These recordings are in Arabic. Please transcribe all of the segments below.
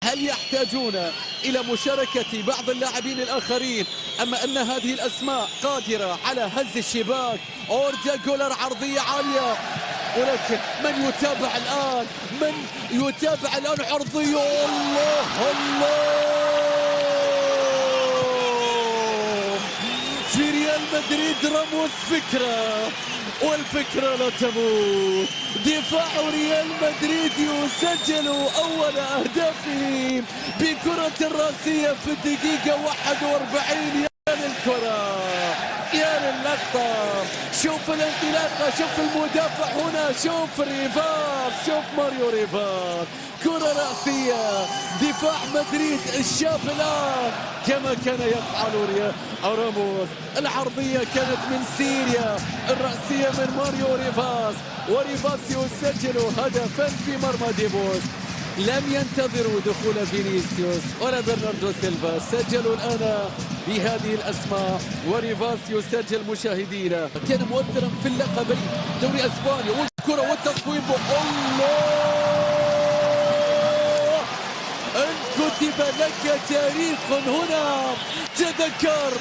هل يحتاجون إلى مشاركة بعض اللاعبين الآخرين، أما أن هذه الأسماء قادرة على هز الشباك؟ أوردا جولر عرضية عالية، ولكن من يتابع الآن؟ من يتابع الآن عرضية؟ الله الله! في ريال مدريد راموس فكرة، والفكرة لا تموت. دفاع ريال مدريد يسجل أول أهدافه بكرة راسية في الدقيقة 41. يا للكرة، يا للقطة، شوف الانطلاقة، شوف المدافع هنا، شوف الريفاس، شوف ماريو ريفاس، كرة رأسية. دفاع مدريد الشاب الآن كما كان يفعل راموس. العرضية كانت من سيريا، الرأسية من ماريو ريفاس، وريفاس يسجل هدفا في مرمى ديبوس. لم ينتظروا دخول فينيسيوس ولا برناردو سيلفا، سجلوا الآن بهذه الأسماء، وريفاس يسجل. مشاهدينا، كان مؤثرا في اللقبين دوري أسبانيا، والكرة والتصويب. الله! إن كتب لك تاريخ هنا، تذكر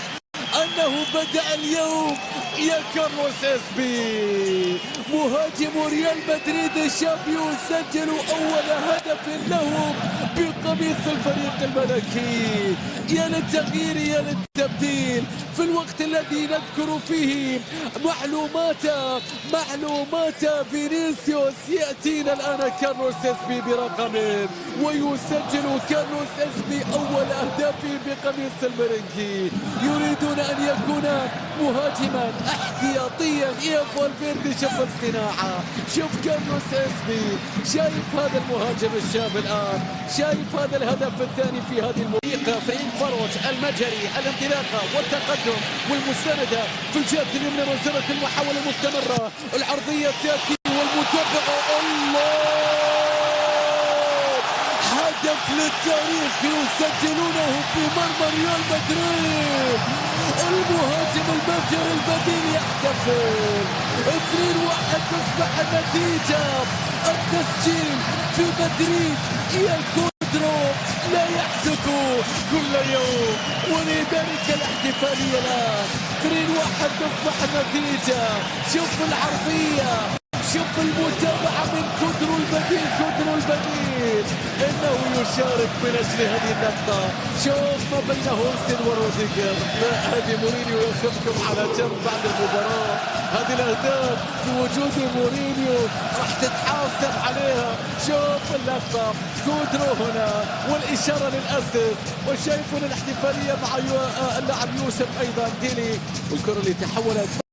أنه بدأ اليوم يا كارلوس إسبي، مهاجم ريال مدريد الشاب، يسجل أول هدف له بقميص الفريق الملكي. يا للتغيير، يا للتبديل في الوقت الذي نذكر فيه معلومات فينيسيوس. يأتينا الآن كارلوس إسبي برقم، ويسجل كارلوس إسبي أول أهدافه بقميص المرنجي. يريدون أن يكون مهاجما احتياطيا. يا فالفيردي، شوف الصناعة، شوف كارلوس إسبي، شايف هذا المهاجم الشاب الآن، شايف هذا الهدف الثاني في هذه المدقيقة. فريق فروج المجري، الانطلاقة والتقدم والمساندة في الجهة اليمنى، منزلة المحاولة المستمرة، العرضية تأتي والمتابعة. الله! هدف للتاريخ يسجلونه في مرمى ريال مدريد. المهاجم المجري البديل يحتفل. 2-1 تصبح النتيجة. التسجيل في مدريد يا كودرو لا يحدث كل يوم، ولذلك الاحتفالية الآن. 3-1 تصبح النتيجة. شوف العرضية، شوف المتابعة من كودرو البديل، كودرو البديل انه يشارك من اجل هذه اللقطة. شوف ما بين هولسن وروديجر. لا، هذه مورينيو ياخذكم على جنب بعد المباراة. هذه الاهداف في وجود مورينيو راح تتحاسب عليها. شوف اللقطة، كودرو هنا والاشارة للاسف، وشايفون الاحتفالية مع اللاعب يوسف ايضا ديلي، والكرة اللي تحولت